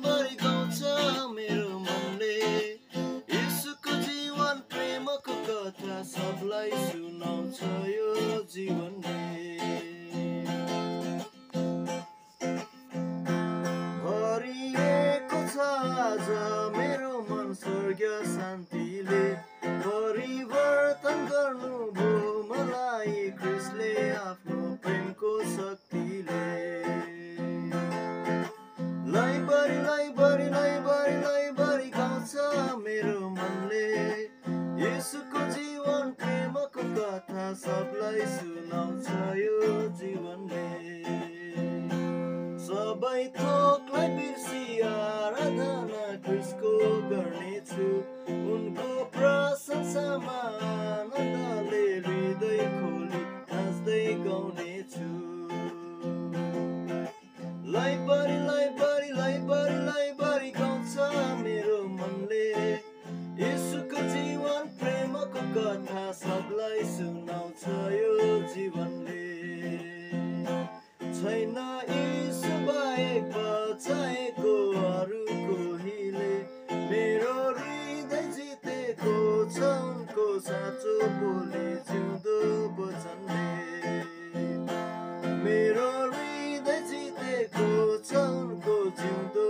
बढी गाउँछ मेरो मनले यीशुको जीवन प्रेमको कथा सबलाई सुनाउँछ यो जीवनले भरिएको छ आज मेरो मन स्वर्गीय शान्तिले परिवर्तन गर्नुभयो मलाई ख्रिस्टले आफ्नो प्रेमको शक्तिले लैबरी गाउँछ मेरो मनले यीशुको जीवन प्रेमको कथा सबलाई सुनाउँछ यो जीवनले सबै थोकलाई बिर्सी आराधना ख्रिस्टको गर्नेछु उनको प्रशंसामा आनन्दले हृदय खोली नाच्दै गाउनेछु लैबरी गाउँछ मेरो मनले यीशुको जीवन प्रेमको कथा सबलाई सुनाउँछ यो जीवनले छैन यीशु बाहेक बचाएको अरू कोहीले मेरो हृदय जितेको छ उनको साँचो बोली जिउँदो वचनले मेरो हृदय जितेको छ उनको जिउँदो